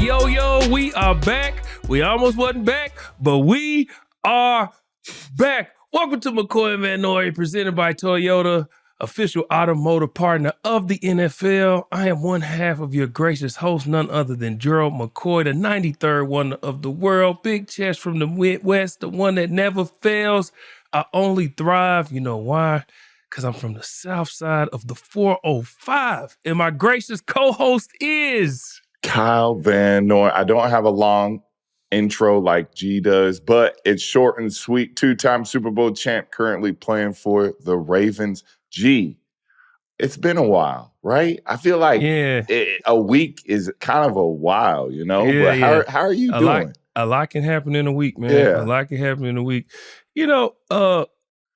Yo, we are back. We almost wasn't back, but we are back. Welcome to McCoy Van Noy, presented by Toyota, official automotive partner of the NFL. I am one half of your gracious host, none other than Gerald McCoy, the 93rd wonder of the world. Big chest from the Midwest, the one that never fails. I only thrive. You know why? Because I'm from the south side of the 405. And my gracious co-host is Kyle Van Noy. I don't have a long intro like G does, but it's short and sweet. Two-time Super Bowl champ, currently playing for the Ravens. G, it's been a while, right? I feel like a week is kind of a while, you know? Yeah, but how are you doing? A lot can happen in a week, man. Yeah. A lot can happen in a week. You know, I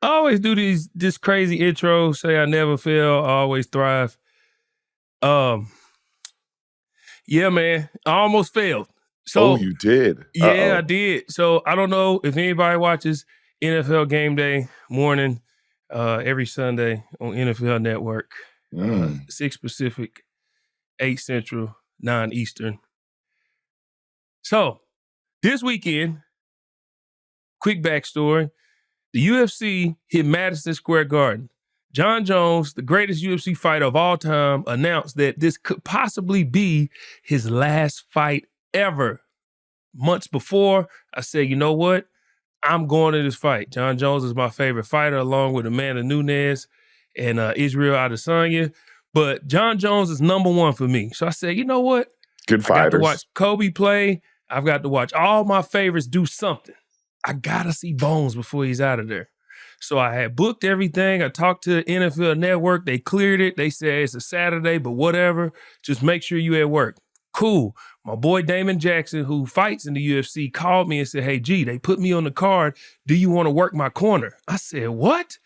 always do this crazy intro, say I never fail, I always thrive. Yeah, man, I almost failed. So, you did? Yeah, I did. So I don't know if anybody watches NFL Game Day morning every Sunday on NFL Network. 6 Pacific, 8 Central, 9 Eastern. So this weekend, quick backstory, the UFC hit Madison Square Garden. Jon Jones, the greatest UFC fighter of all time, announced that this could possibly be his last fight ever. Months before, I said, you know what? I'm going to this fight. Jon Jones is my favorite fighter, along with Amanda Nunes and Israel Adesanya. But Jon Jones is number one for me. So I said, you know what? Good fighters. I got to watch Kobe play. I've got to watch all my favorites do something. I got to see Bones before he's out of there. So I had booked everything. I talked to the NFL Network. They cleared it. They said it's a Saturday, but whatever. Just make sure you at work. Cool. My boy Damon Jackson, who fights in the UFC, called me and said, hey, G, they put me on the card. Do you want to work my corner? I said, what?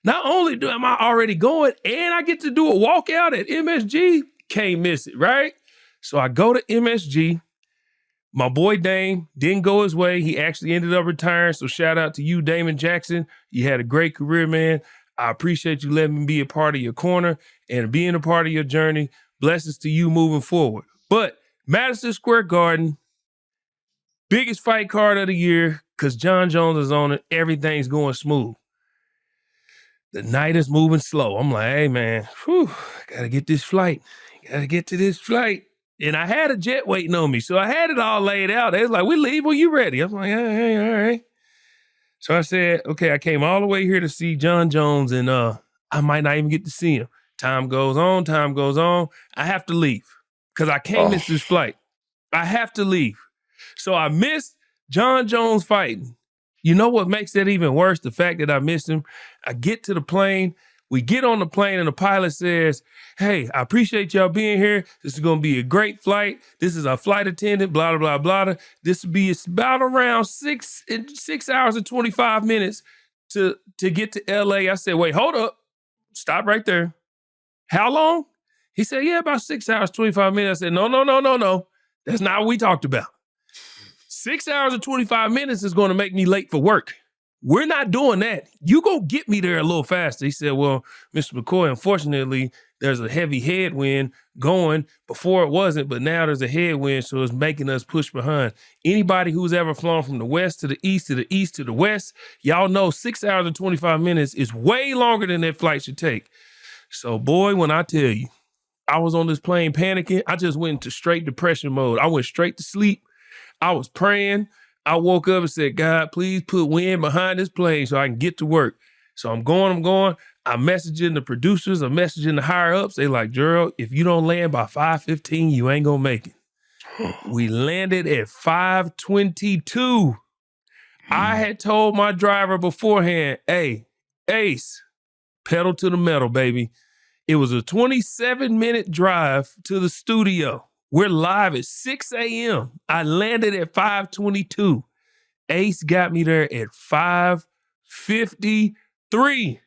Not only am I already going, and I get to do a walkout at MSG, can't miss it, right? So I go to MSG. My boy Dame didn't go his way. He actually ended up retiring. So shout out to you, Damon Jackson. You had a great career, man. I appreciate you letting me be a part of your corner and being a part of your journey. Blessings to you moving forward. But Madison Square Garden, biggest fight card of the year because Jon Jones is on it. Everything's going smooth. The night is moving slow. I'm like, hey, man, gotta get this flight. Gotta get to this flight. And I had a jet waiting on me. So I had it all laid out. They was like, we leave when you ready. I was like, hey, all right. So I said, okay, I came all the way here to see Jon Jones, and I might not even get to see him. Time goes on. I have to leave because I can't miss this flight. I have to leave. So I missed Jon Jones fighting. You know what makes that even worse? The fact that I missed him. I get to the plane. We get on the plane and the pilot says, hey, I appreciate y'all being here. This is going to be a great flight. This is our flight attendant, blah, blah, blah, blah. This will be about around 6 hours and 25 minutes to get to LA. I said, wait, hold up. Stop right there. How long? He said, yeah, about 6 hours, 25 minutes. I said, no. That's not what we talked about. 6 hours and 25 minutes is going to make me late for work. We're not doing that. You go get me there a little faster. He said, well, Mr. McCoy, unfortunately, there's a heavy headwind going. Before it wasn't, but now there's a headwind, so it's making us push behind. Anybody who's ever flown from the west to the east to the east to the west, y'all know 6 hours and 25 minutes is way longer than that flight should take. So, boy, when I tell you, I was on this plane panicking, I just went into straight depression mode. I went straight to sleep. I was praying. I woke up and said, God, please put wind behind this plane so I can get to work. So I'm going. I'm messaging the producers. I'm messaging the higher ups. They like, Gerald, if you don't land by 5:15, you ain't going to make it. We landed at 5:22. I had told my driver beforehand, hey, Ace, pedal to the metal, baby. It was a 27-minute drive to the studio. We're live at 6 a.m. I landed at 5:22. Ace got me there at 5:53.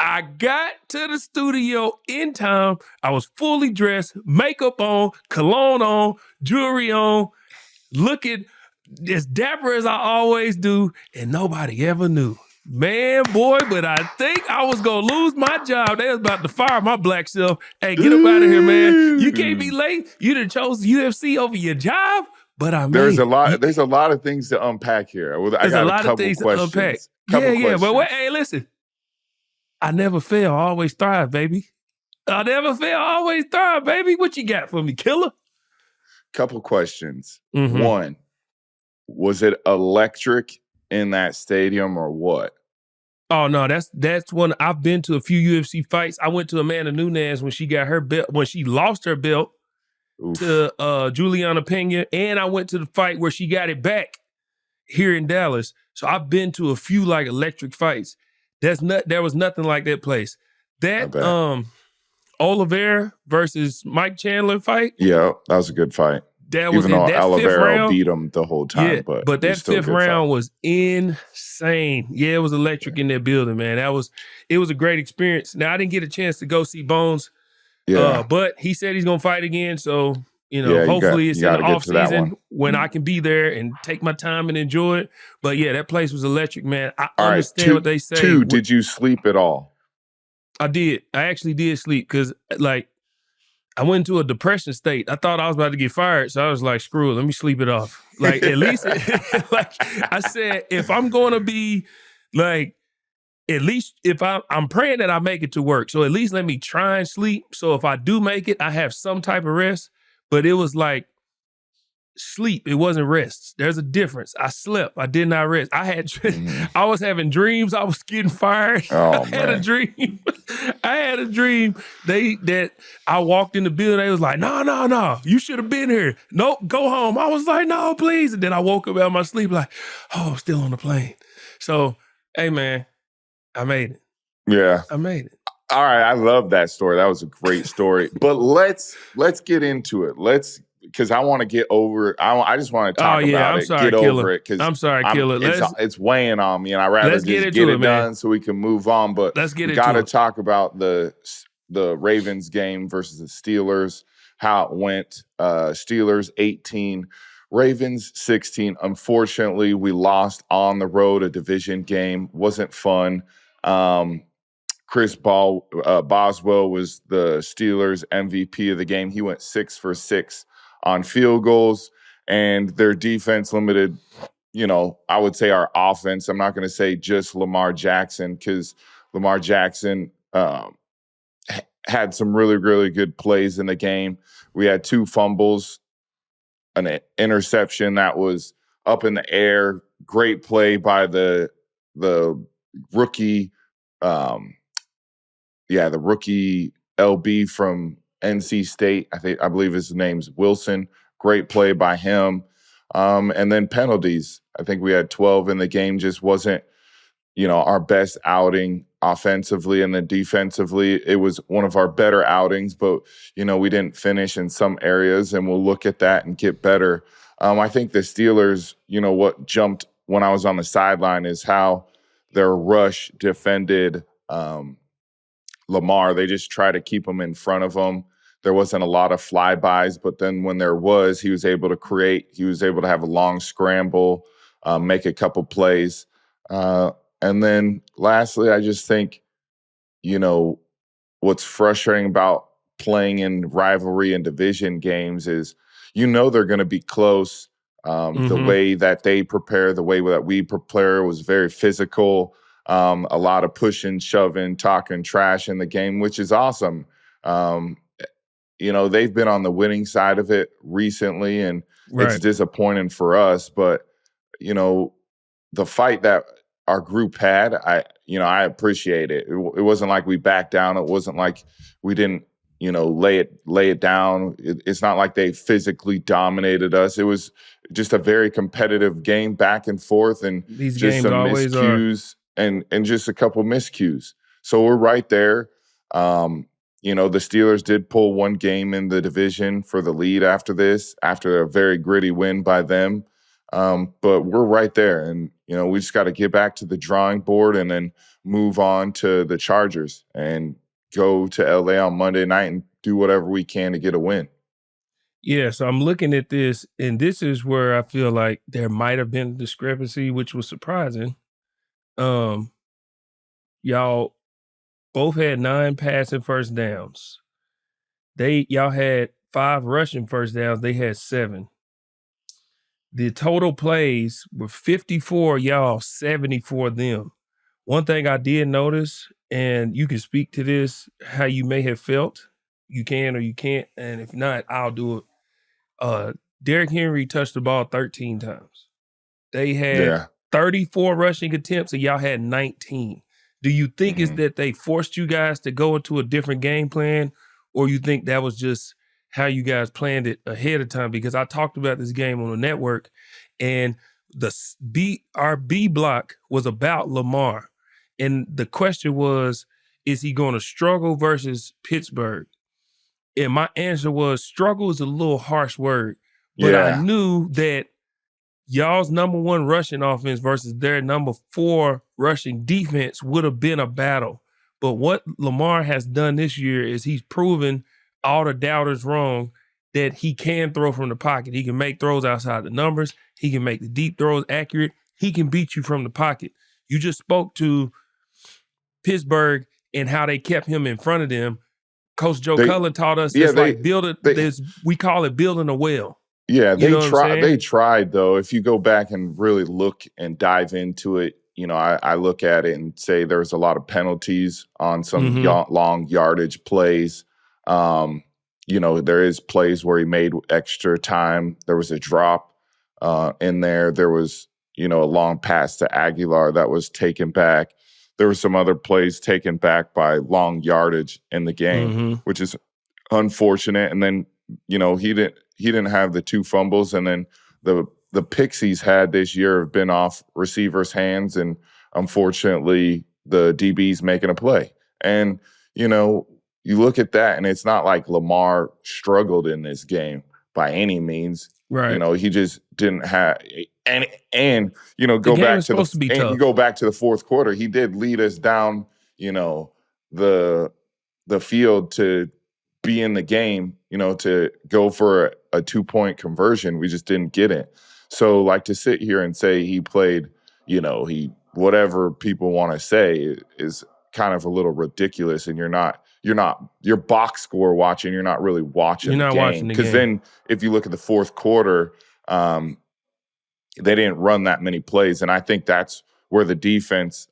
I got to the studio in time. I was fully dressed, makeup on, cologne on, jewelry on, looking as dapper as I always do, and nobody ever knew. Man, boy, but I think I was gonna lose my job. They was about to fire my black self. Hey, get up out of here, man. You can't be late. You done chose UFC over your job, but I made There's a it. lot. There's a lot of things to unpack here. I There's got a lot of couple things to questions. unpack. Couple Yeah, but wait, questions. hey, listen. I never fail. I always thrive, baby. I never fail. I always thrive, baby. What you got for me, killer? Couple questions. Mhm. One, was it electric in that stadium or what? Oh no, that's one. I've been to a few UFC fights. I went to Amanda Nunes when she got her belt, when she lost her belt Oof. to Juliana Pena, and I went to the fight where she got it back here in Dallas. So I've been to a few like electric fights. There was nothing like that place. That Oliveira versus Mike Chandler fight. Yeah, that was a good fight. That was Even though that fifth Oliveira round beat him the whole time, yeah, but that it was still a fifth good round fight. was insane. Yeah, it was electric in that building, man. It was a great experience. Now I didn't get a chance to go see Bones, but he said he's gonna fight again. So hopefully it's in the off season when I can be there and take my time and enjoy it. But yeah, that place was electric, man. I understand what they say. Two, did you sleep at all? I did. I actually did sleep because like I went into a depression state. I thought I was about to get fired. So I was like, screw it, let me sleep it off. Like, at least, like I said, if I'm going to be like, at least if I'm praying that I make it to work. So at least let me try and sleep. So if I do make it, I have some type of rest. But it was like sleep. It wasn't rest. There's a difference. I slept. I did not rest. I was having dreams. I was getting fired. Oh, I had a dream. I had a dream that I walked in the building. They was like, no, you should have been here. Nope, go home. I was like, no, please. And then I woke up out of my sleep like, oh, I'm still on the plane. So, hey, man, I made it. Yeah. I made it. All right. I love that story. That was a great story. But let's get into it. Because I want to get over. I just want to talk about I'm it. Sorry, get Killer. over it because I'm sorry, Killer. It's weighing on me, and I rather just get it done so we can move on. But let's get we into got to it. talk about the Ravens game versus the Steelers. How it went. Steelers 18, Ravens 16. Unfortunately, we lost on the road. A division game wasn't fun. Chris Boswell was the Steelers MVP of the game. He went 6 for 6 on field goals, and their defense limited, I would say our offense. I'm not going to say just Lamar Jackson because Lamar Jackson had some really, really good plays in the game. We had 2 fumbles, an interception that was up in the air. Great play by the rookie. The rookie LB from NC State. I believe his name's Wilson. Great play by him. And then penalties. I think we had 12 in the game. Just wasn't, our best outing offensively, and then defensively, it was one of our better outings. But we didn't finish in some areas, and we'll look at that and get better. I think the Steelers, what jumped when I was on the sideline is how their rush defended Lamar. They just try to keep him in front of him. There wasn't a lot of flybys, but then when there was, he was able to create. He was able to have a long scramble, make a couple plays. And then lastly, I just think, what's frustrating about playing in rivalry and division games is, they're going to be close. The way that they prepare, the way that we prepare was very physical. A lot of pushing, shoving, talking trash in the game, which is awesome. They've been on the winning side of it recently, and it's disappointing for us. But, the fight that our group had, I appreciate it. It wasn't like we backed down. It wasn't like we didn't, lay it down. It's not like they physically dominated us. It was just a very competitive game, back and forth, and these just games some always miscues and just a couple miscues. So we're right there. The Steelers did pull one game in the division for the lead after a very gritty win by them. But we're right there, and we just got to get back to the drawing board and then move on to the Chargers and go to LA on Monday night and do whatever we can to get a win. Yeah, so I'm looking at this, and this is where I feel like there might have been a discrepancy, which was surprising. Y'all both had 9 passing first downs. Y'all had 5 rushing first downs. They had 7. The total plays were 54 y'all, 74 them. One thing I did notice, and you can speak to this, how you may have felt. You can or you can't, and if not, I'll do it. Derrick Henry touched the ball 13 times. They had 34 rushing attempts, and y'all had 19. Do you think it's that they forced you guys to go into a different game plan, or you think that was just how you guys planned it ahead of time? Because I talked about this game on the network, and our B block was about Lamar. And the question was, is he going to struggle versus Pittsburgh? And my answer was, struggle is a little harsh word. But I knew that y'all's number 1 rushing offense versus their number 4 rushing defense would have been a battle. But what Lamar has done this year is he's proven all the doubters wrong, that he can throw from the pocket. He can make throws outside the numbers. He can make the deep throws accurate. He can beat you from the pocket. You just spoke to Pittsburgh and how they kept him in front of them. Coach Joe Cullen taught us we call it building a well. Yeah, they tried though. If you go back and really look and dive into it, I look at it and say there's a lot of penalties on some long yardage plays. There is plays where he made extra time. There was a drop in there. There was, a long pass to Aguilar that was taken back. There were some other plays taken back by long yardage in the game, which is unfortunate. And then, he didn't have the 2 fumbles, and then the picks he's had this year have been off receivers' hands, and unfortunately the DB's making a play. And you look at that, and it's not like Lamar struggled in this game by any means. Right. He just didn't have go back to the fourth quarter. He did lead us down, the field to be in the game, to go for a 2-point conversion. We just didn't get it. So to sit here and say he played, whatever people want to say is kind of a little ridiculous. And you're box score watching. You're not really watching the game. Because then if you look at the fourth quarter, they didn't run that many plays. And I think that's where the defense,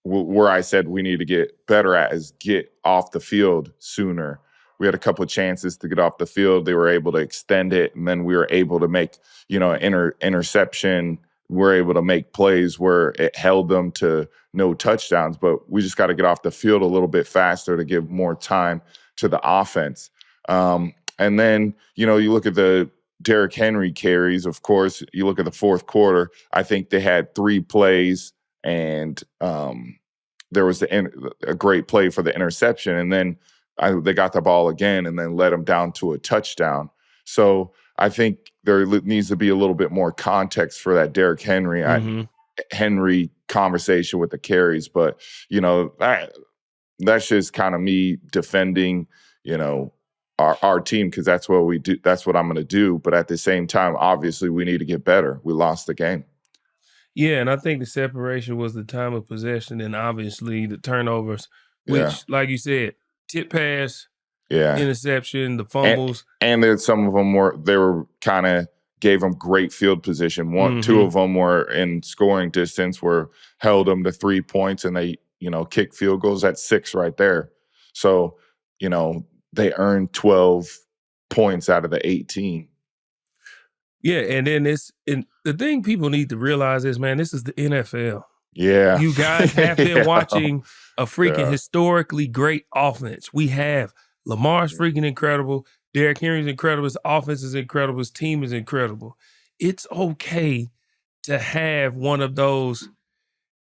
where I said we need to get better at, is get off the field sooner. We had a couple of chances to get off the field. They were able to extend it, and then we were able to make, interception. We were able to make plays where it held them to no touchdowns, but we just got to get off the field a little bit faster to give more time to the offense. And then, you look at the Derrick Henry carries, of course. You look at the fourth quarter, I think they had 3 plays, and there was a great play for the interception, and then they got the ball again and then led them down to a touchdown. So I think there needs to be a little bit more context for that Derrick Henry conversation with the carries. But, that's just kind of me defending, our team, because that's what we do. That's what I'm going to do. But at the same time, obviously, we need to get better. We lost the game. Yeah, and I think the separation was the time of possession and obviously the turnovers, which, like you said, tip pass, interception, the fumbles. And then some of them were kind of gave them great field position. 2 of them were in scoring distance, held them to 3 points, and they, kick field goals. That's 6 right there. So, they earned 12 points out of the 18. Yeah, and then the thing people need to realize is, man, this is the NFL. Yeah. You guys have been watching a freaking historically great offense. We have Lamar's freaking incredible. Derrick Henry's incredible. His offense is incredible. His team is incredible. It's okay to have one of those.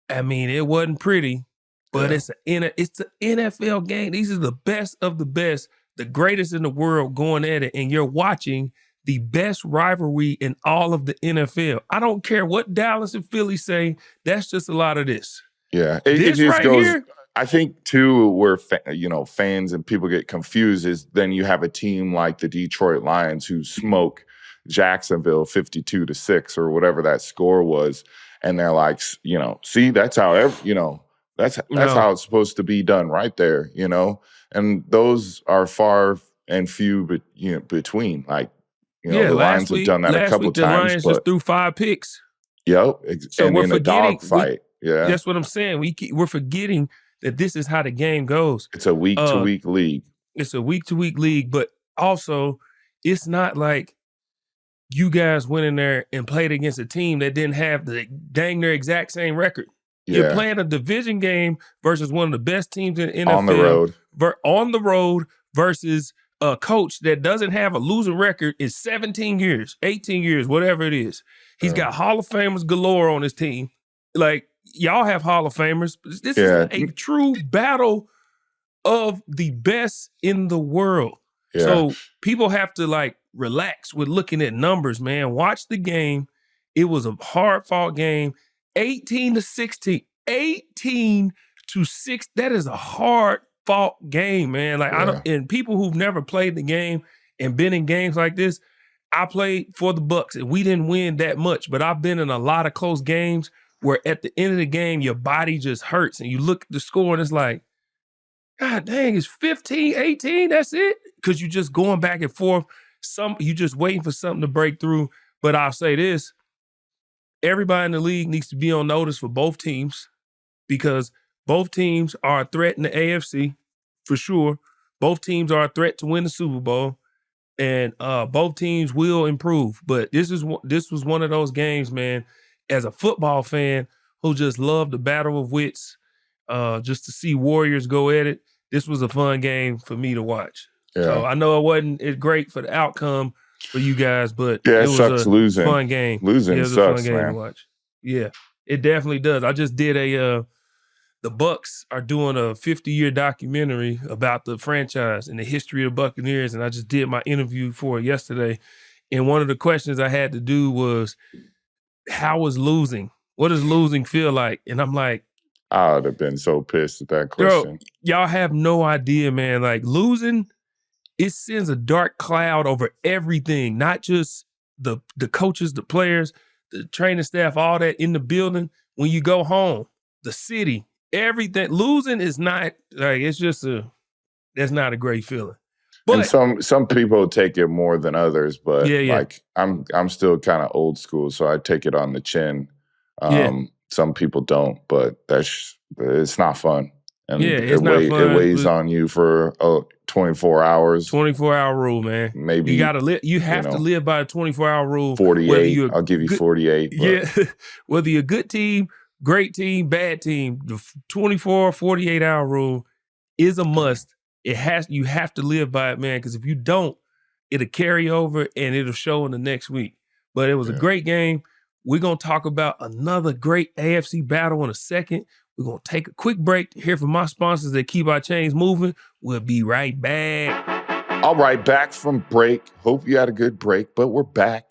I mean, it wasn't pretty, but it's the NFL game. These are the best of the best, the greatest in the world going at it, and you're watching the best rivalry in all of the NFL. I don't care what Dallas and Philly say. That's just a lot of this. Yeah, it just goes. Here, I think too, where fans and people get confused is then you have a team like the Detroit Lions who smoke Jacksonville 52-6 or whatever that score was, and they're like, see, that's how That's No. how it's supposed to be done right there, you know? And those are far and few but between. Like, the Lions have done that a couple the times, Lions but just threw 5 picks. yep, So and we're in a forgetting. dogfight. Yeah. That's what I'm saying. We're forgetting that this is how the game goes. It's a week-to-week league. It's a week-to-week league, but also it's not like you guys went in there and played against a team that didn't have the dang near exact same record. Yeah. You're playing a division game versus one of the best teams in NFL. On the road. On the road versus a coach that doesn't have a losing record in 17 years, 18 years, whatever it is. He's got Hall of Famers galore on his team. Like, y'all have Hall of Famers. This is a true battle of the best in the world. Yeah. So people have to, like, relax with looking at numbers, man. Watch the game. It was a hard-fought game. 18-16. 18-6. That is a hard-fought game, man. Like, and people who've never played the game and been in games like this, I played for the Bucks, and we didn't win that much, but I've been in a lot of close games where at the end of the game, your body just hurts, and you look at the score, and it's like, God dang, it's 15, 18, that's it? Because you're just going back and forth. You just waiting for something to break through. But I'll say this, everybody in the league needs to be on notice for both teams because both teams are a threat in the AFC, for sure. Both teams are a threat to win the Super Bowl, and both teams will improve. But this was one of those games, man, as a football fan who just loved the battle of wits, just to see Warriors go at it. This was a fun game for me to watch. Yeah. So I know it wasn't great for the outcome for you guys, but it was a fun game. Losing sucks, man. To watch. Yeah, it definitely does. I just did the Bucks are doing a 50-year documentary about the franchise and the history of the Buccaneers, and I just did my interview for it yesterday. And one of the questions I had to do was, how was losing? What does losing feel like? And I'm like, I would have been so pissed at that question. Girl, y'all have no idea, man. Like, losing, it sends a dark cloud over everything, not just the coaches, the players, the training staff, all that in the building. When you go home, the city, everything. Losing is not, like, it's just that's not a great feeling. But, and some people take it more than others, but like I'm still kind of old school, so I take it on the chin. Some people don't, but it's not fun. And it's not fun. It weighs on you for 24 hours. 24-hour rule, man. Maybe you gotta live. You have to live by the 24-hour rule. 48. I'll give you 48. But. Yeah, whether you're a good team, great team, bad team, the 24, 48-hour rule is a must. You have to live by it, man. Because if you don't, it'll carry over and it'll show in the next week. But it was a great game. We're going to talk about another great AFC battle in a second. We're going to take a quick break to hear from my sponsors that keep our chains moving. We'll be right back. All right, back from break. Hope you had a good break, but we're back.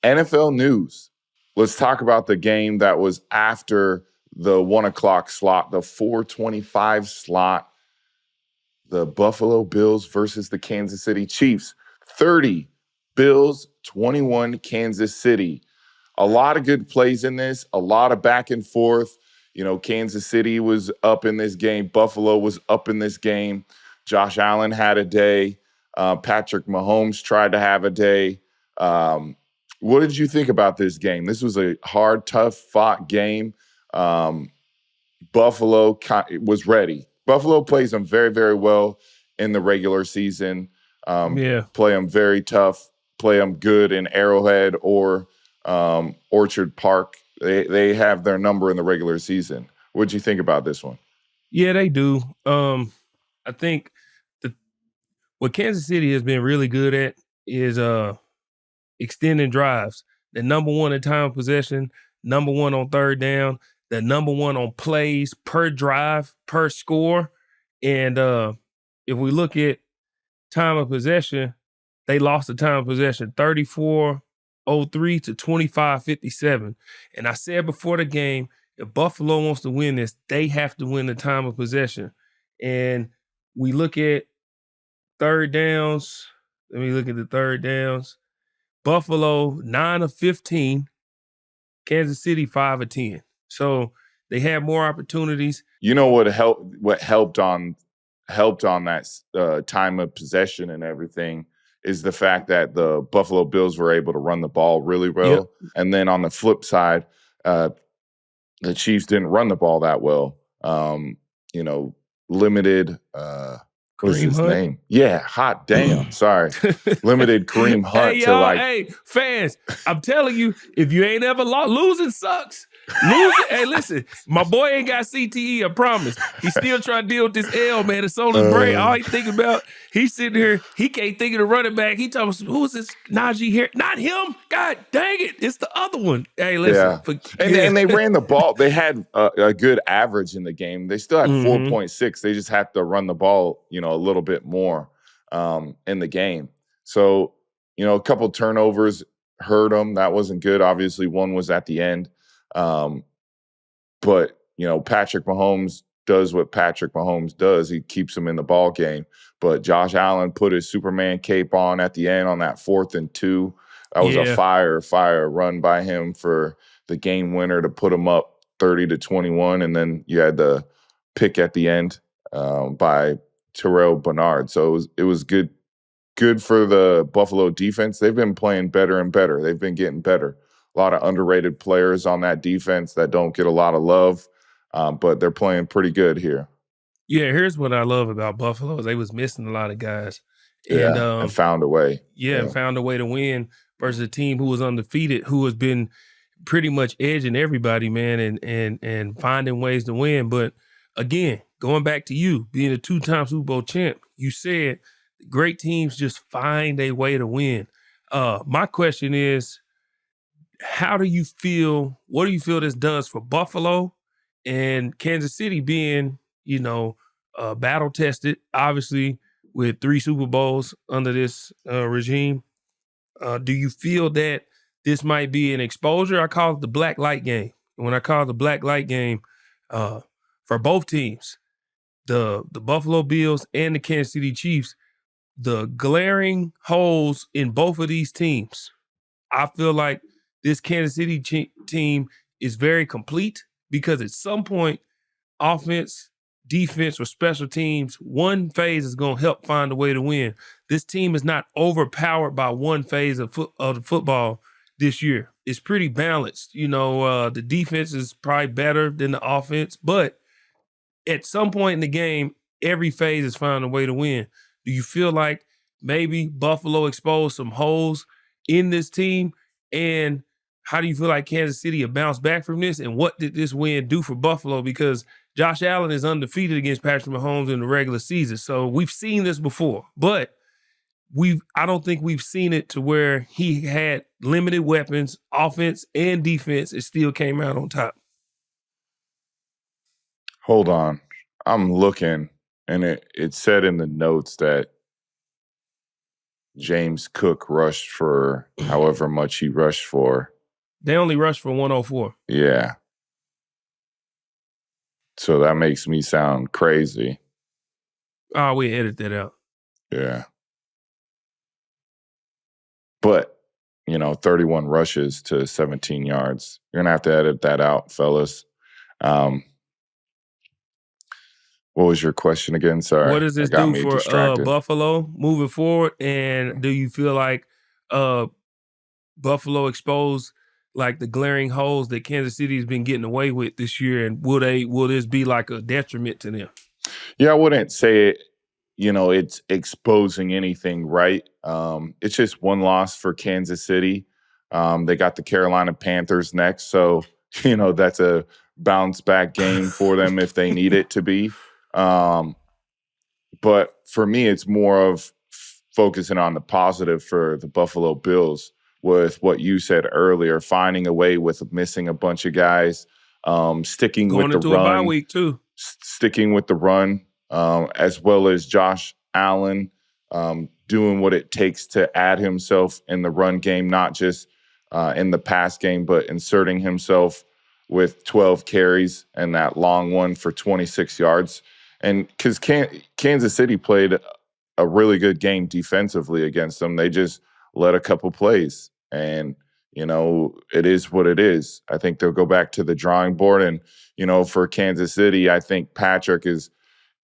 NFL news. Let's talk about the game that was after the 1 o'clock slot, the 4:25 slot. The Buffalo Bills versus the Kansas City Chiefs. 30 Bills, 21 Kansas City. A lot of good plays in this, a lot of back and forth. Kansas City was up in this game. Buffalo was up in this game. Josh Allen had a day. Patrick Mahomes tried to have a day. What did you think about this game? This was a hard, tough fought game. Buffalo was ready. Buffalo plays them very, very well in the regular season. Play them very tough. Play them good in Arrowhead or Orchard Park. They have their number in the regular season. What'd you think about this one? Yeah, they do. I think what Kansas City has been really good at is extending drives. They're number one in time of possession, number one on third down, they're number one on plays per drive, per score. And if we look at time of possession, they lost the time of possession 34-03 to 25-57. And I said before the game, if Buffalo wants to win this, they have to win the time of possession. And we look at third downs. Let me look at the third downs. Buffalo, 9 of 15. Kansas City, 5 of 10. So They had more opportunities. You know what helped on that time of possession and everything is the fact that the Buffalo Bills were able to run the ball really well. Yep. And then on the flip side, the Chiefs didn't run the ball that well. Limited what is Kareem his Hunt? name? Yeah, hot damn. Sorry. Limited Kareem Hunt Hey, to y'all, like hey, fans, I'm telling you, if you ain't ever lost, losing sucks. Losing, hey, listen, my boy ain't got CTE, I promise. He's still trying to deal with this L, man. It's on his brain. All he thinking about, he's sitting here, he can't think of the running back. He talking, who's this Najee here? Not him. God dang it. It's the other one. Hey, listen. Yeah. And they ran the ball. They had a good average in the game. They still had 4.6. They just have to run the ball, a little bit more in the game. So, a couple turnovers hurt them. That wasn't good. Obviously, one was at the end. But, Patrick Mahomes does what Patrick Mahomes does. He keeps them in the ball game. But Josh Allen put his Superman cape on at the end on that 4th and 2. That was a fire run by him for the game winner to put him up 30-21. And then you had the pick at the end by Terrell Bernard. So it was good for the Buffalo defense. They've been playing better and better. They've been getting better. A lot of underrated players on that defense that don't get a lot of love, but they're playing pretty good here. Yeah, here's what I love about Buffalo. They was missing a lot of guys. And found a way. And found a way to win versus a team who was undefeated, who has been pretty much edging everybody, man, and finding ways to win. But again, going back to you, being a 2-time Super Bowl champ, you said great teams just find a way to win. My question is, how do you feel, what do you feel this does for Buffalo and Kansas City being, battle tested, obviously, with 3 Super Bowls under this regime? Do you feel that this might be an exposure? I call it the black light game. And when I call it the black light game, for both teams, the Buffalo Bills and the Kansas City Chiefs, the glaring holes in both of these teams, I feel like this Kansas City team is very complete because at some point, offense, defense, or special teams, one phase is going to help find a way to win. This team is not overpowered by one phase of the football this year. It's pretty balanced. The defense is probably better than the offense, but at some point in the game, every phase is finding a way to win. Do you feel like maybe Buffalo exposed some holes in this team? And how do you feel like Kansas City will bounce back from this? And what did this win do for Buffalo? Because Josh Allen is undefeated against Patrick Mahomes in the regular season. So we've seen this before, but I don't think we've seen it to where he had limited weapons, offense and defense. It still came out on top. Hold on. I'm looking, and it said in the notes that James Cook rushed for however much he rushed for. They only rushed for 104. Yeah. So that makes me sound crazy. Oh, we edit that out. Yeah. But, 31 rushes to 17 yards. You're going to have to edit that out, fellas. What was your question again? Sorry. What does this do for Buffalo moving forward? And do you feel like Buffalo exposed like the glaring holes that Kansas City has been getting away with this year? And will this be like a detriment to them? Yeah, I wouldn't say it, it's exposing anything, right? It's just one loss for Kansas City. They got the Carolina Panthers next. So, that's a bounce back game for them if they need it to be. But for me, it's more of focusing on the positive for the Buffalo Bills with what you said earlier, finding a way with missing a bunch of guys, sticking going with the into run, a bye week too. Sticking with the run, as well as Josh Allen doing what it takes to add himself in the run game, not just in the pass game, but inserting himself with 12 carries and that long one for 26 yards. And because Kansas City played a really good game defensively against them, they just let a couple plays. And, it is what it is. I think they'll go back to the drawing board. And, for Kansas City, I think Patrick is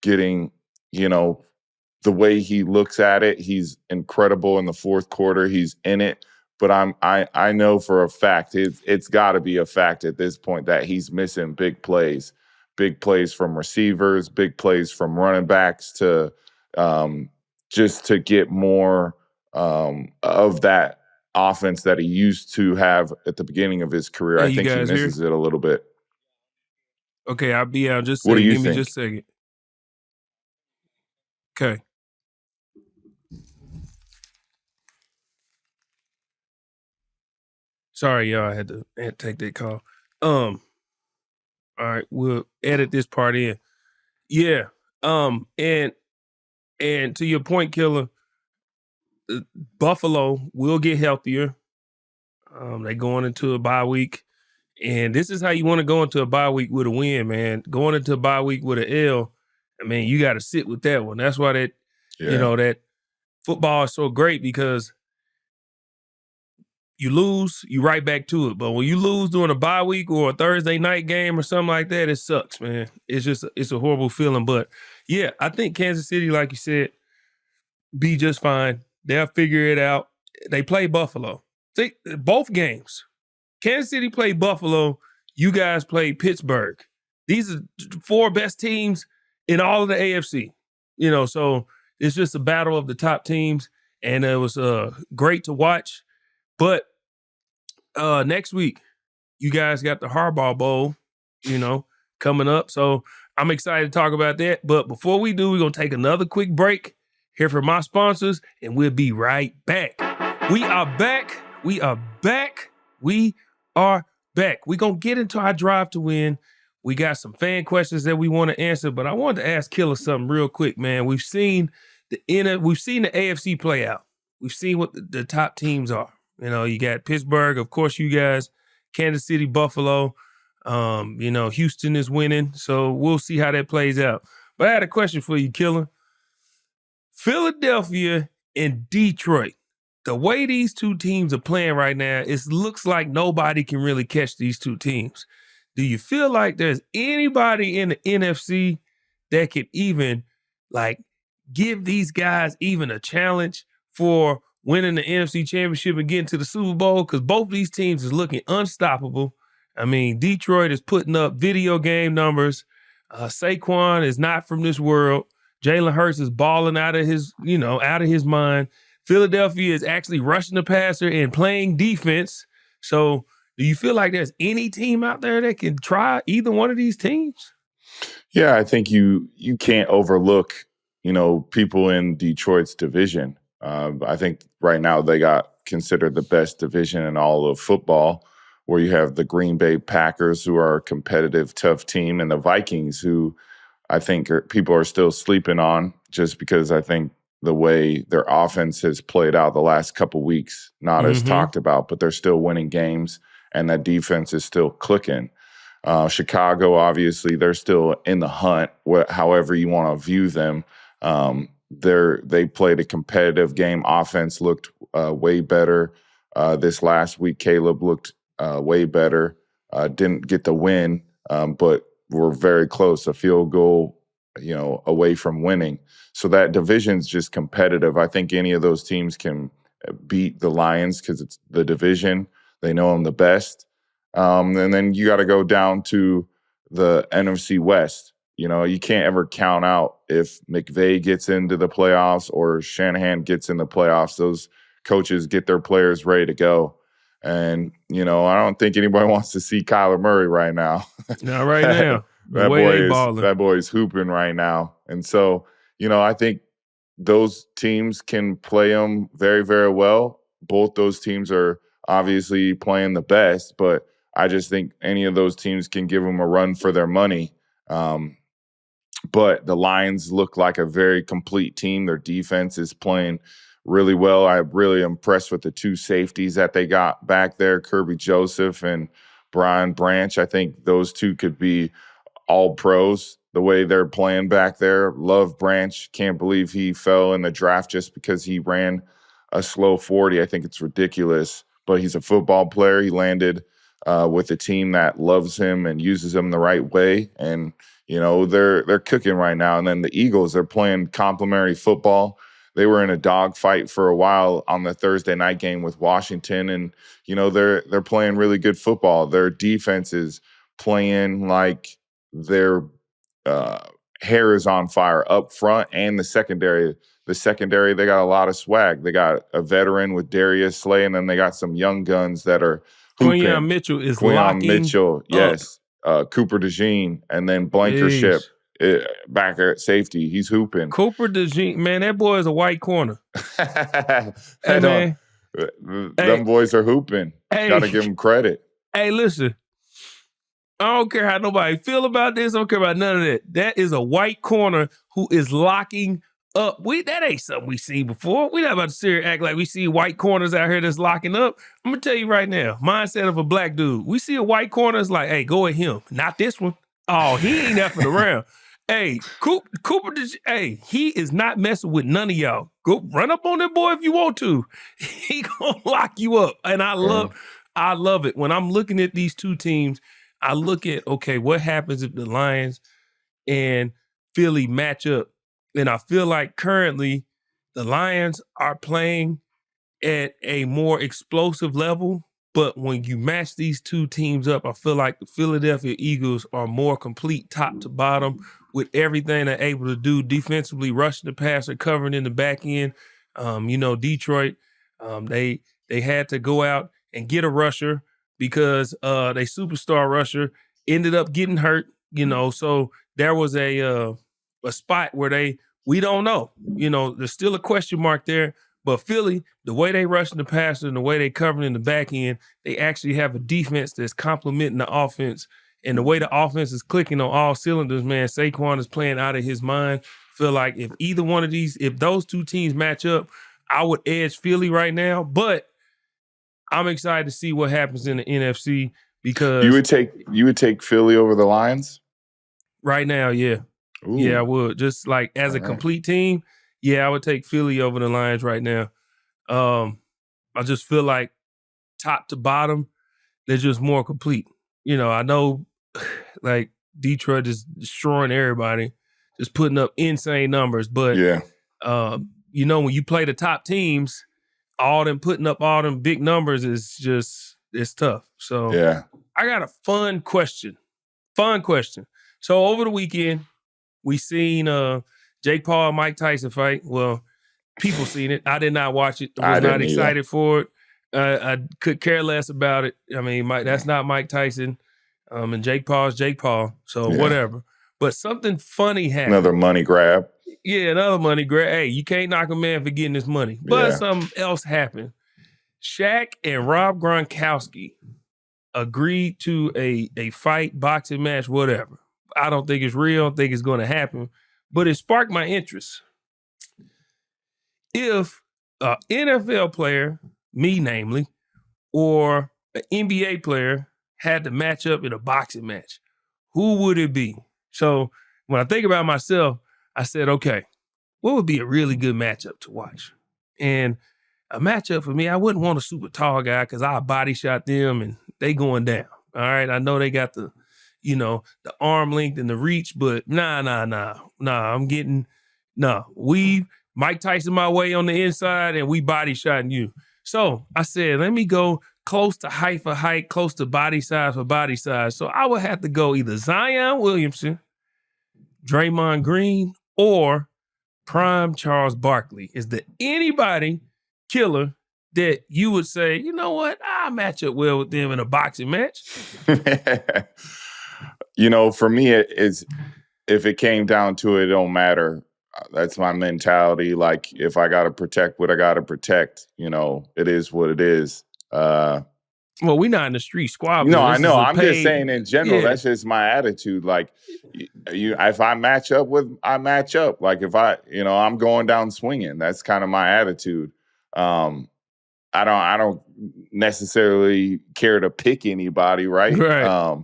getting, the way he looks at it. He's incredible in the fourth quarter. He's in it. But I know for a fact, it's got to be a fact at this point that he's missing big plays from receivers, big plays from running backs to just to get more of that offense that he used to have at the beginning of his career. Hey, I think he misses it a little bit. Okay, I'll be out. Just what do you give think? me just a second. Okay. Sorry, y'all. I had to take that call. All right, we'll edit this part in. Yeah. And to your point, Killer, Buffalo will get healthier. They're going into a bye week. And this is how you want to go into a bye week with a win, man. Going into a bye week with an L, I mean, you got to sit with that one. That's why that football is so great, because you lose, you right back to it. But when you lose during a bye week or a Thursday night game or something like that, it sucks, man. It's a horrible feeling. But yeah, I think Kansas City, like you said, be just fine. They'll figure it out. They play Buffalo. See, both games. Kansas City played Buffalo. You guys played Pittsburgh. These are the 4 best teams in all of the AFC. So it's just a battle of the top teams, and it was great to watch. But next week, you guys got the Harbaugh Bowl, coming up. So I'm excited to talk about that. But before we do, we're going to take another quick break, hear from my sponsors, and we'll be right back. We are back. We are back. We are back. We're going to get into our drive to win. We got some fan questions that we want to answer, but I wanted to ask Killer something real quick, man. We've seen the AFC play out. We've seen what the top teams are. You got Pittsburgh, of course, you guys, Kansas City, Buffalo. Houston is winning, so we'll see how that plays out. But I had a question for you, Killer. Philadelphia and Detroit. The way these two teams are playing right now, it looks like nobody can really catch these two teams. Do you feel like there's anybody in the NFC that could even give these guys even a challenge for winning the NFC Championship and getting to the Super Bowl? Because both these teams is looking unstoppable. I mean, Detroit is putting up video game numbers. Saquon is not from this world. Jalen Hurts is balling out of his mind. Philadelphia is actually rushing the passer and playing defense. So do you feel like there's any team out there that can try either one of these teams? Yeah, I think you can't overlook, people in Detroit's division. I think right now they got considered the best division in all of football, where you have the Green Bay Packers, who are a competitive, tough team, and the Vikings, who I think people are still sleeping on, just because I think the way their offense has played out the last couple weeks, not as talked about, but they're still winning games, and that defense is still clicking. Chicago, obviously, they're still in the hunt, however you want to view them. They played a competitive game. Offense looked way better this last week. Caleb looked way better. Didn't get the win, but were very close. A field goal, away from winning. So that division's just competitive. I think any of those teams can beat the Lions because it's the division. They know them the best. And then you got to go down to the NFC West. You can't ever count out if McVay gets into the playoffs or Shanahan gets in the playoffs. Those coaches get their players ready to go. And, I don't think anybody wants to see Kyler Murray right now. Not right now. That boy is hooping right now. And so, I think those teams can play them very, very well. Both those teams are obviously playing the best, but I just think any of those teams can give them a run for their money. But the Lions look like a very complete team. Their defense is playing really well. I'm really impressed with the 2 safeties that they got back there, Kirby Joseph and Brian Branch. I think those 2 could be all pros the way they're playing back there. Love Branch. Can't believe he fell in the draft just because he ran a slow 40. I think it's ridiculous. but he's a football player. He landed with a team that loves him and uses him the right way. And, they're cooking right now. And then the Eagles, they're playing complimentary football. They were in a dogfight for a while on the Thursday night game with Washington. And, they're playing really good football. Their defense is playing like their hair is on fire up front and the secondary. The secondary, they got a lot of swag. They got a veteran with Darius Slay, and then they got some young guns that are hooping. Quinyon Mitchell is Quinyon locking Mitchell, yes. up. Cooper DeJean, and then Blankenship back at safety. He's hooping. Cooper DeJean, man, that boy is a white corner. Hey, man. Them boys are hooping. Got to give them credit. Hey, listen. I don't care how nobody feel about this. I don't care about none of that. That is a white corner who is locking up. That ain't something we seen before. We not about to sit here and act like we see white corners out here that's locking up. I'm going to tell you right now, mindset of a black dude. We see a white corner, it's like, hey, go at him. Not this one. Oh, he ain't effing around. Hey, Cooper, hey, he is not messing with none of y'all. Go run up on that boy if you want to. He gonna lock you up. And I love it. When I'm looking at these two teams, I look at, okay, what happens if the Lions and Philly match up? And I feel like currently the Lions are playing at a more explosive level. But when you match these two teams up, I feel like the Philadelphia Eagles are more complete top to bottom with everything they're able to do defensively, rushing the passer, covering in the back end. Detroit, they had to go out and get a rusher because they superstar rusher ended up getting hurt, so there was a spot where we don't know. There's still a question mark there. But Philly, the way they rushing the passer and the way they covering in the back end, they actually have a defense that's complementing the offense. And the way the offense is clicking on all cylinders, man, Saquon is playing out of his mind. Feel like if those two teams match up, I would edge Philly right now. But I'm excited to see what happens in the NFC because you would take Philly over the Lions right now. Yeah, Ooh. Yeah, I would. Just like as a complete team, yeah, I would take Philly over the Lions right now. I just feel like top to bottom, they're just more complete. I know like Detroit is destroying everybody, just putting up insane numbers. But yeah, when you play the top teams, all them putting up all them big numbers it's tough. So yeah, I got a fun question. So over the weekend, we seen Jake Paul and Mike Tyson fight. Well, people seen it. I did not watch it. I was not excited for it. I could care less about it. I mean, that's not Mike Tyson. And Jake Paul is Jake Paul. So whatever. But something funny happened. Another money grab. Yeah, another money grab. Hey, you can't knock a man for getting his money. But something else happened. Shaq and Rob Gronkowski agreed to a fight, boxing match, whatever. I don't think it's real. I don't think it's going to happen. But it sparked my interest. If an NFL player, me namely, or an NBA player had to match up in a boxing match, who would it be? So when I think about myself, I said, okay, what would be a really good matchup to watch? And a matchup for me, I wouldn't want a super tall guy because I body shot them and they going down. All right, I know they got the arm length and the reach, but nah. Mike Tyson my way on the inside and we body shotting you. So I said, let me go close to height for height, close to body size for body size. So I would have to go either Zion Williamson, Draymond Green, or prime Charles Barkley. Is there anybody killer that you would say, you know what, I'll match up well with them in a boxing match? For me, it's if it came down to it, it don't matter. That's my mentality. Like, if I got to protect what I got to protect, it is what it is. Well, we're not in the street squad. No, I know. I'm just saying in general, that's just my attitude. Like, if I match up I match up. Like, if I'm going down swinging. That's kind of my attitude. I don't necessarily care to pick anybody, right? Right.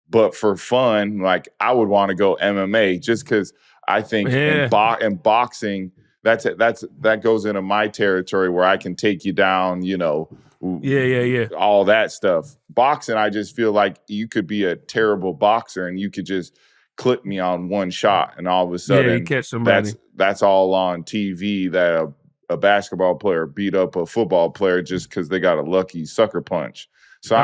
But for fun, like, I would want to go MMA just because I think in boxing, that goes into my territory where I can take you down, Yeah. All that stuff. Boxing, I just feel like you could be a terrible boxer and you could just clip me on one shot, and all of a you sudden catch somebody. that's all on TV that a basketball player beat up a football player just because they got a lucky sucker punch. So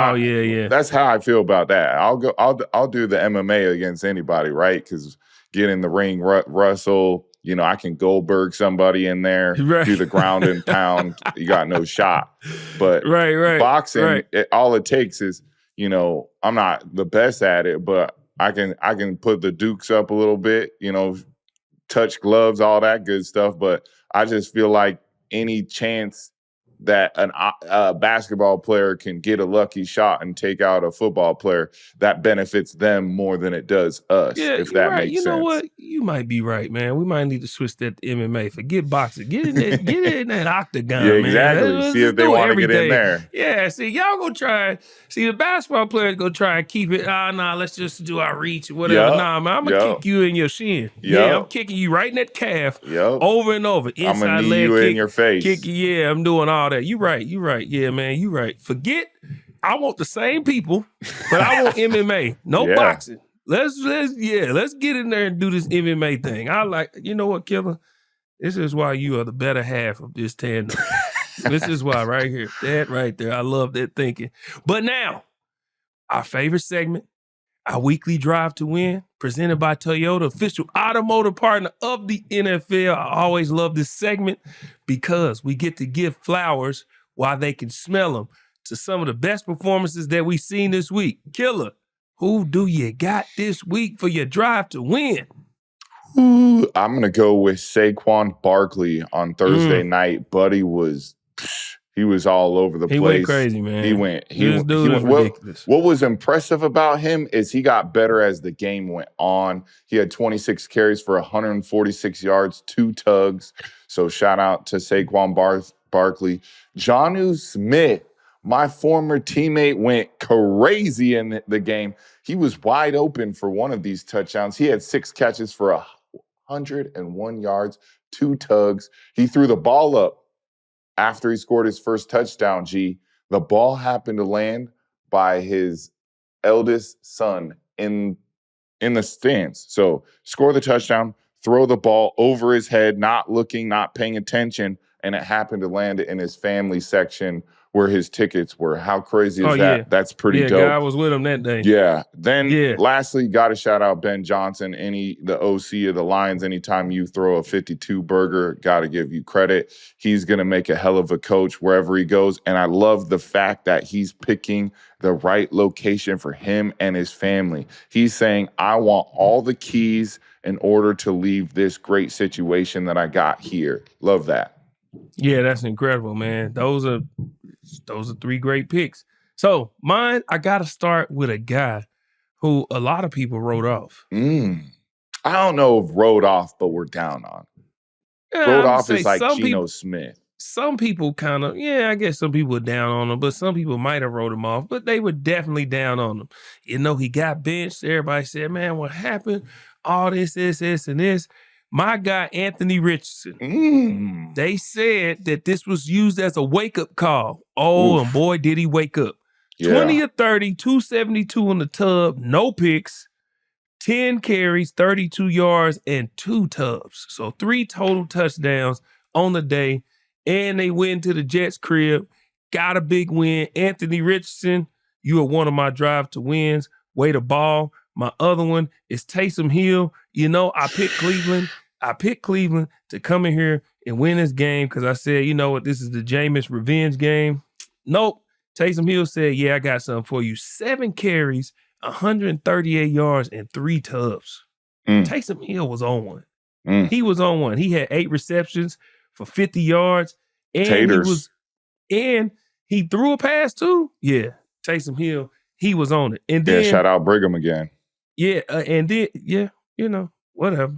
that's how I feel about that. I'll do the MMA against anybody, right? Because get in the ring, wrestle. I can Goldberg somebody in there, do the ground and pound. You got no shot. But boxing, all it takes is, I'm not the best at it, but I can put the dukes up a little bit, touch gloves, all that good stuff. But I just feel like any chance that a basketball player can get a lucky shot and take out a football player, that benefits them more than it does us, if that makes sense. You know what? You might be right, man. We might need to switch that to MMA. Forget boxing. Get in that octagon, yeah, man. exactly. See if they want to get in there. Yeah, see, y'all gonna try. See, the basketball players gonna try and keep it. Let's just do our reach or whatever. Man, I'm gonna kick you in your shin. Yeah, I'm kicking you right in that calf over and over. Inside I'm gonna knee leg you kick, in your face. Kick you. Yeah, I'm doing all that. You right. Yeah, man, you right. Forget. I want the same people, but I want MMA. No boxing. Let's get in there and do this MMA thing. I like, you know what, Killer? This is why you are the better half of this tandem. This is why right here. That right there. I love that thinking. But now, our favorite segment, our weekly drive to win, presented by Toyota, official automotive partner of the NFL. I always love this segment because we get to give flowers while they can smell them to some of the best performances that we've seen this week. Killer, who do you got this week for your drive to win? I'm going to go with Saquon Barkley on Thursday night. Buddy was all over the place. He went crazy, man. He went ridiculous. What was impressive about him is he got better as the game went on. He had 26 carries for 146 yards, 2 tugs. So shout out to Saquon Barkley. Jonnu Smith, my former teammate, went crazy in the game. He was wide open for one of these touchdowns. He had 6 catches for 101 yards, 2 tugs. He threw the ball up after he scored his first touchdown, G. The ball happened to land by his eldest son in the stands. So score the touchdown, throw the ball over his head, not looking, not paying attention, and it happened to land in his family section where his tickets were. How crazy is that? That's pretty dope. God was with him that day. Yeah. Then lastly, got to shout out Ben Johnson, the OC of the Lions. Anytime you throw a 52 burger, got to give you credit. He's going to make a hell of a coach wherever he goes. And I love the fact that he's picking the right location for him and his family. He's saying, I want all the keys in order to leave this great situation that I got here. Love that. Yeah, that's incredible, man. Those are 3 great picks. So mine, I got to start with a guy who a lot of people wrote off. I don't know if wrote off, but we're down on. Wrote off is like Geno Smith. Some people kind of, I guess some people were down on him, but some people might have wrote him off, but they were definitely down on him. He got benched. Everybody said, man, what happened? All this, and this. My guy, Anthony Richardson, they said that this was used as a wake-up call. Oh, and boy, did he wake up. 20 of 30, 272 on the tub, no picks, 10 carries, 32 yards, and 2 tubs. So 3 total touchdowns on the day, and they went to the Jets' crib, got a big win. Anthony Richardson, you are one of my drive to wins. Way to ball. My other one is Taysom Hill. I picked Cleveland. I picked Cleveland to come in here and win this game because I said, you know what, this is the Jameis revenge game. Nope. Taysom Hill said, I got something for you. 7 carries, 138 yards, and 3 tubs. Taysom Hill was on one. He was on one. He had 8 receptions for 50 yards. And he threw a pass too. Yeah. Taysom Hill, he was on it. And then shout out Brigham again. Yeah, and then, whatever.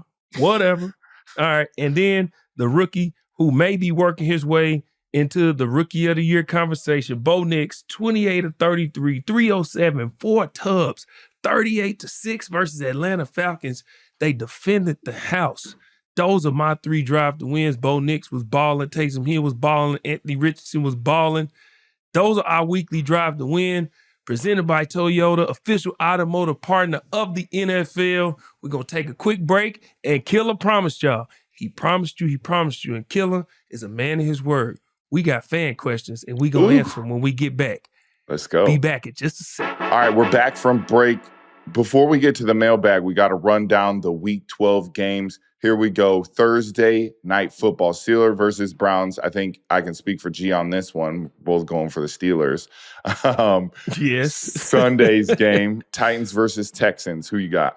All right, and then the rookie who may be working his way into the Rookie of the Year conversation, Bo Nix, 28 of 33, 307, 4 tubs, 38-6 versus Atlanta Falcons. They defended the house. Those are my 3 drive to wins. Bo Nix was balling, Taysom Hill was balling, Anthony Richardson was balling. Those are our weekly Drive to Win, presented by Toyota, official automotive partner of the NFL. We're going to take a quick break, and Killer promised y'all. He promised you, and Killer is a man of his word. We got fan questions, and we going to answer them when we get back. Let's go. Be back in just a second. All right, we're back from break. Before we get to the mailbag, we got to run down the Week 12 games. Here we go. Thursday night football, Steelers versus Browns. I think I can speak for G on this one. Both going for the Steelers. Yes. Sunday's game, Titans versus Texans. Who you got?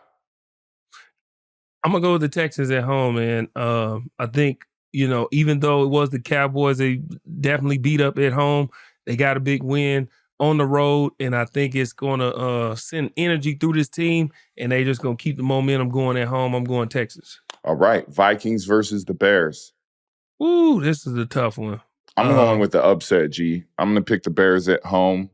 I'm going to go with the Texans at home, man. I think, even though it was the Cowboys, they definitely beat up at home. They got a big win on the road, and I think it's going to send energy through this team, and they just going to keep the momentum going at home. I'm going Texas. All right. Vikings versus the Bears. Ooh, this is a tough one. I'm going with the upset, G. I'm going to pick the Bears at home,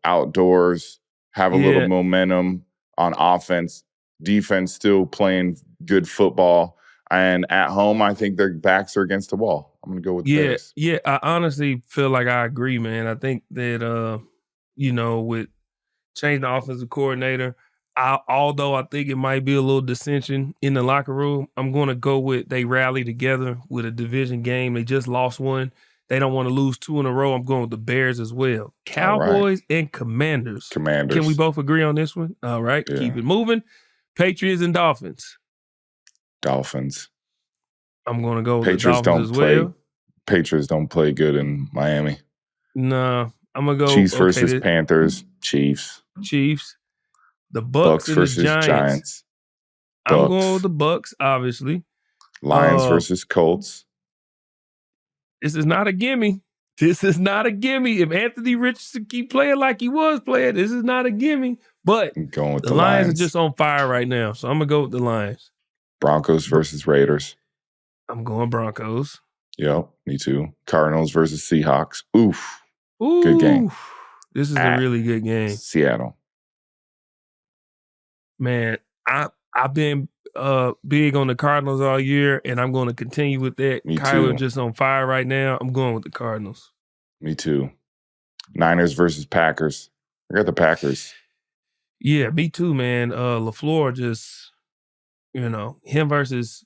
outdoors, have a little momentum on offense, defense still playing good football. And at home, I think their backs are against the wall. I'm going to go with the Bears. Yeah, I honestly feel like I agree, man. I think that, with changing the offensive coordinator, although I think it might be a little dissension in the locker room, I'm going to go with they rally together with a division game. They just lost one. They don't want to lose 2 in a row. I'm going with the Bears as well. Cowboys and Commanders. Can we both agree on this one? All right, keep it moving. Patriots and Dolphins. Dolphins. I'm going to go with Patriots the Dolphins as well. Patriots don't play good in Miami. No, I'm going to go. Chiefs versus Panthers. Chiefs. The Bucks and versus the Giants. I'm going with the Bucks, obviously. Lions versus Colts. This is not a gimme. If Anthony Richardson keep playing like he was playing, this is not a gimme. But going with the Lions are just on fire right now, so I'm going to go with the Lions. Broncos versus Raiders. I'm going Broncos. Yep, me too. Cardinals versus Seahawks. Oof. Good game. This is a really good game. Seattle. Man, I've been big on the Cardinals all year, and I'm going to continue with that. Kyler just on fire right now. I'm going with the Cardinals. Me too. Niners versus Packers. I got the Packers. Yeah, me too, man. LaFleur just, him versus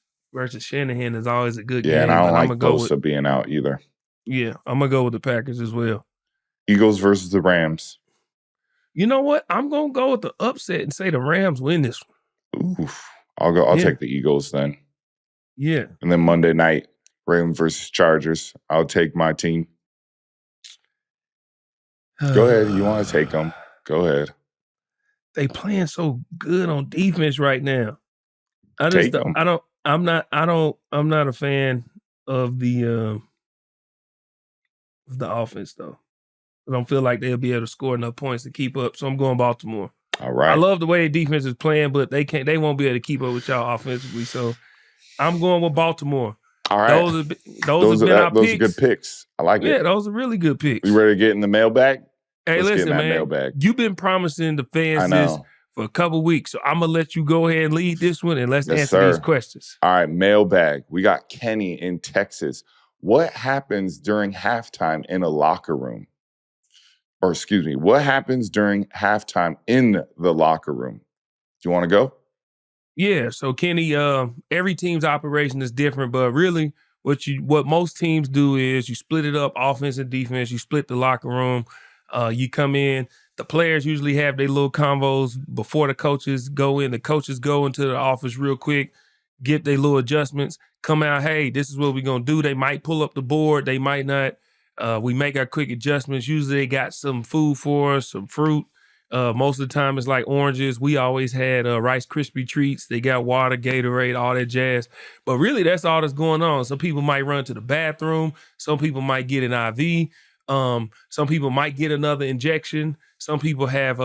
Shanahan is always a good game. Yeah, and I don't like Bosa being out either. Yeah, I'm going to go with the Packers as well. Eagles versus the Rams. You know what? I'm going to go with the upset and say the Rams win this one. Oof. I'll take the Eagles then. Yeah. And then Monday night, Ravens versus Chargers. I'll take my team. Go ahead. You want to take them. Go ahead. They playing so good on defense right now. I'm not a fan of the offense though. I don't feel like they'll be able to score enough points to keep up. So I'm going Baltimore. All right. I love the way the defense is playing, but they won't be able to keep up with y'all offensively. So I'm going with Baltimore. All right. Those are good picks. I like it. Yeah, those are really good picks. You ready to get in the mailbag? Hey, listen, man. Mailbag. You've been promising the fans this for a couple weeks, so I'm gonna let you go ahead and lead this one, and let's answer these questions. All right, mailbag. We got Kenny in Texas. What happens during halftime in a locker room? Or excuse me, what happens during halftime in the locker room? Do you want to go? Yeah. So Kenny, every team's operation is different, but really, what most teams do is you split it up, offense and defense. You split the locker room. You come in. The players usually have their little convos before the coaches go in. The coaches go into the office real quick, get their little adjustments, come out, hey, this is what we're going to do. They might pull up the board. They might not. We make our quick adjustments. Usually they got some food for us, some fruit. Most of the time it's like oranges. We always had Rice Krispie treats. They got water, Gatorade, all that jazz. But really that's all that's going on. Some people might run to the bathroom. Some people might get an IV. Some people might get another injection. Some people have,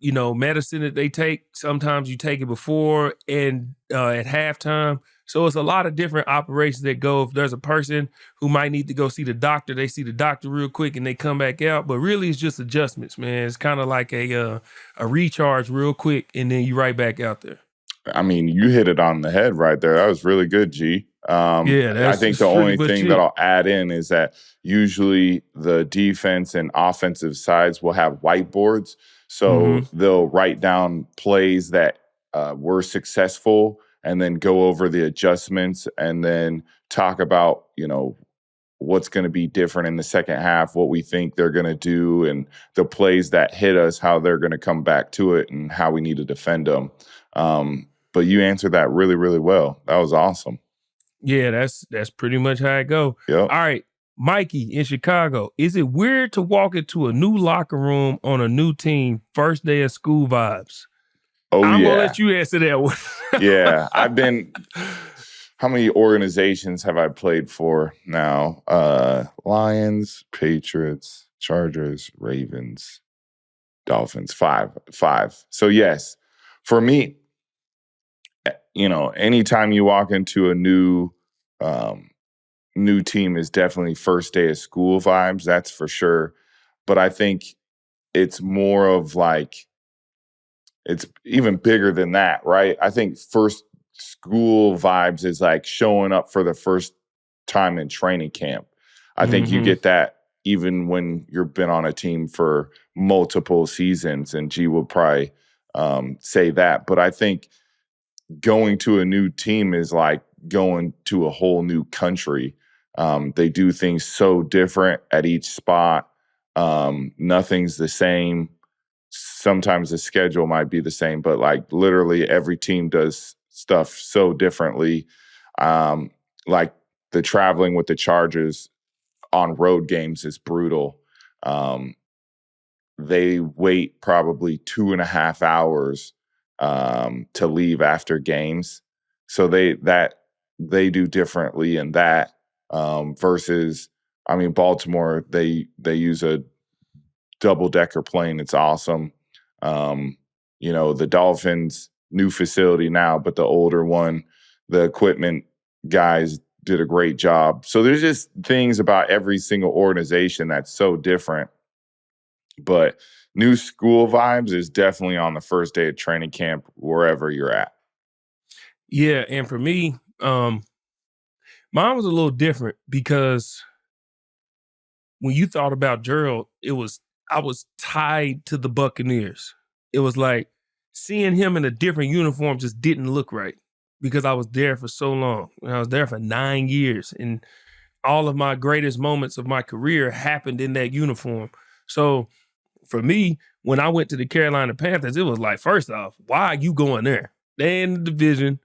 medicine that they take. Sometimes you take it before and at halftime. So it's a lot of different operations that go. If there's a person who might need to go see the doctor, they see the doctor real quick and they come back out. But really it's just adjustments, man. It's kind of like a recharge real quick and then you right back out there. I mean, you hit it on the head right there. That was really good, G. Yeah, I think the pretty only much thing it. that I'll add in is that usually the defense and offensive sides will have whiteboards. So they'll write down plays that were successful and then go over the adjustments and then talk about, what's going to be different in the second half, what we think they're going to do, and the plays that hit us, how they're going to come back to it, and how we need to defend them. But you answered that really, really well. That was awesome. Yeah, that's pretty much how it go. Yep. All right, Mikey in Chicago. Is it weird to walk into a new locker room on a new team, first day of school vibes? I'm gonna let you answer that one. Yeah, I've been. How many organizations have I played for now? Lions, Patriots, Chargers, Ravens, Dolphins. Five. So yes, for me, anytime you walk into a new team is definitely first day of school vibes. That's for sure. But I think it's more of like, it's even bigger than that, right? I think first school vibes is like showing up for the first time in training camp. I think you get that even when you've been on a team for multiple seasons, and G will probably say that. But I think going to a new team is like going to a whole new country. They do things so different at each spot. Nothing's the same. Sometimes the schedule might be the same, but like literally every team does stuff so differently. Like the traveling with the Chargers on road games is brutal. They wait probably 2.5 hours to leave after games. So they do differently in that versus, Baltimore, they use a double-decker plane. It's awesome. The Dolphins, new facility now, but the older one, the equipment guys did a great job. So there's just things about every single organization that's so different. But new school vibes is definitely on the first day of training camp, wherever you're at. Yeah, and for me, mine was a little different because when you thought about Gerald, I was tied to the Buccaneers. It was like seeing him in a different uniform just didn't look right because I was there for so long. I was there for 9 years, and all of my greatest moments of my career happened in that uniform. So for me, when I went to the Carolina Panthers, it was like, first off, why are you going there? They in the division.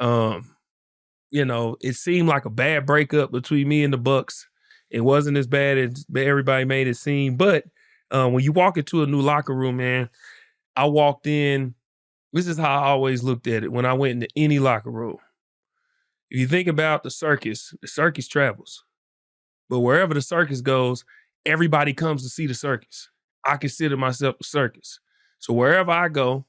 It seemed like a bad breakup between me and the Bucs. It wasn't as bad as everybody made it seem. But when you walk into a new locker room, man, I walked in. This is how I always looked at it when I went into any locker room. If you think about the circus travels. But wherever the circus goes, everybody comes to see the circus. I consider myself a circus. So wherever I go,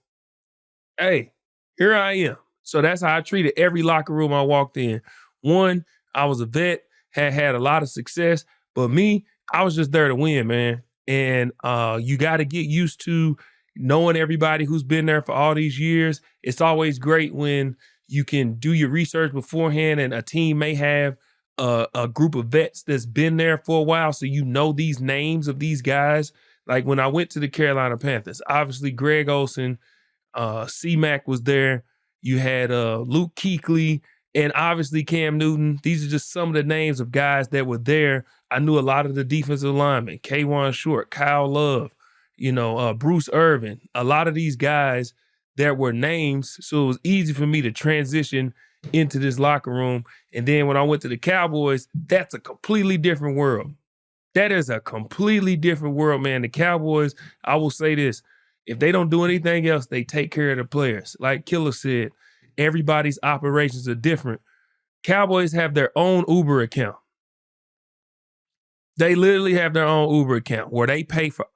hey, here I am. So that's how I treated every locker room I walked in. One, I was a vet, had a lot of success, but me, I was just there to win, man. And you got to get used to knowing everybody who's been there for all these years. It's always great when you can do your research beforehand, and a team may have a group of vets that's been there for a while, so you know these names of these guys. Like when I went to the Carolina Panthers, obviously Greg Olsen, C-Mac was there. You had Luke Kuechly, and obviously Cam Newton. These are just some of the names of guys that were there. I knew a lot of the defensive linemen, K'Wan Short, Kyle Love, Bruce Irvin, a lot of these guys that were names. So it was easy for me to transition into this locker room. And then when I went to the Cowboys, that's a completely different world. That is a completely different world, man. The Cowboys, I will say this, if they don't do anything else, they take care of the players. Like Killer said, everybody's operations are different. Cowboys have their own Uber account. They literally have their own Uber account where they pay for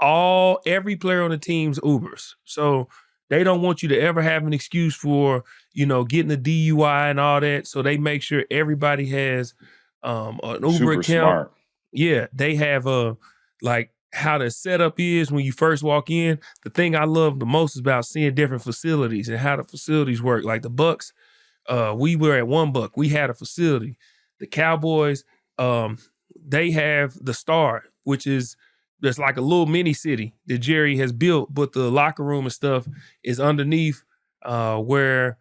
every player on the team's Ubers. So they don't want you to ever have an excuse for, getting a DUI and all that. So they make sure everybody has an Uber Super account. Smart. Yeah, they have how the setup is when you first walk in. The thing I love the most is about seeing different facilities and how the facilities work. Like the Bucs, We were at One Buck. We had a facility. The Cowboys, they have the Star, which is there's like a little mini city that Jerry has built, but the locker room and stuff is underneath where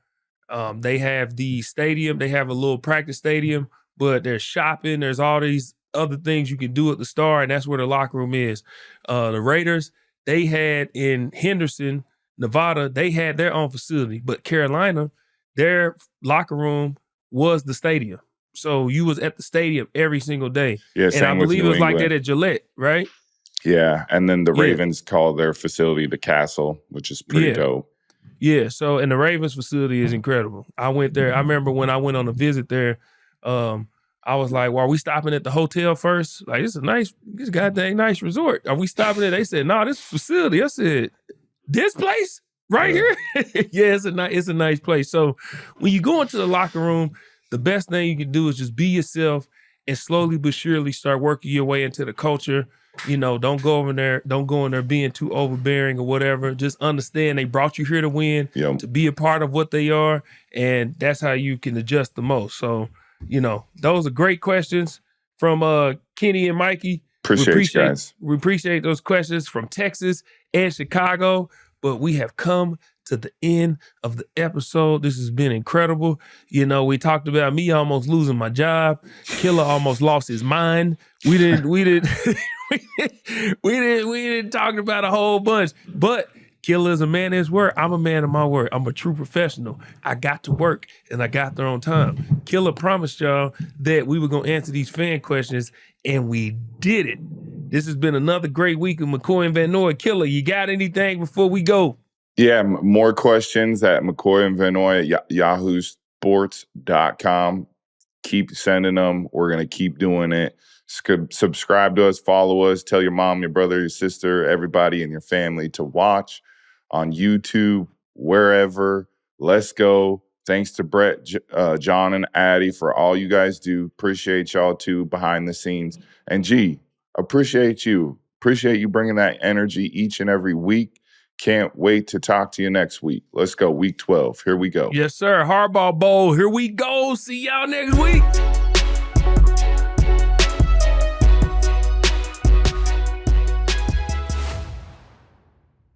they have the stadium. They have a little practice stadium, but there's shopping. There's all these other things you can do at the Star, and that's where the locker room is. The Raiders, they had in Henderson, Nevada, they had their own facility, but Carolina, their locker room was the stadium. So you was at the stadium every single day. Yeah, and I believe it was like that at Gillette, right? Yeah, and then the Ravens call their facility the Castle, which is pretty dope. Yeah, so and the Ravens facility is incredible. I went there. I remember when I went on a visit there, I was like, well, are we stopping at the hotel first? Like, it's a goddamn nice resort. Are we stopping there? They said, no, this facility. I said, this place right here? Yeah, it's a nice place. So when you go into the locker room, the best thing you can do is just be yourself and slowly but surely start working your way into the culture. You know, don't go in there being too overbearing or whatever. Just understand they brought you here to win, to be a part of what they are, and that's how you can adjust the most. So, you know, those are great questions from Kenny and Mikey. Appreciate you guys. We appreciate those questions from Texas and Chicago, but we have come to the end of the episode. This has been incredible. You know, we talked about me almost losing my job. Killer almost lost his mind. We didn't talk about a whole bunch, but Killer is a man of his word. I'm a man of my word. I'm a true professional. I got to work and I got there on time. Killer promised y'all that we were going to answer these fan questions, and we did it. This has been another great week of McCoy Van Noy. Killer, you got anything before we go? Yeah, more questions at McCoy and Van Noy at yahoosports.com. Keep sending them. We're going to keep doing it. Subscribe to us, follow us, tell your mom, your brother, your sister, everybody in your family to watch on YouTube, wherever. Let's go. Thanks to Brett, John, and Addie for all you guys do. Appreciate y'all too behind the scenes. And G, appreciate you. Appreciate you bringing that energy each and every week. Can't wait to talk to you next week. Let's go. Week 12. Here we go. Yes, sir. Hardball Bowl. Here we go. See y'all next week.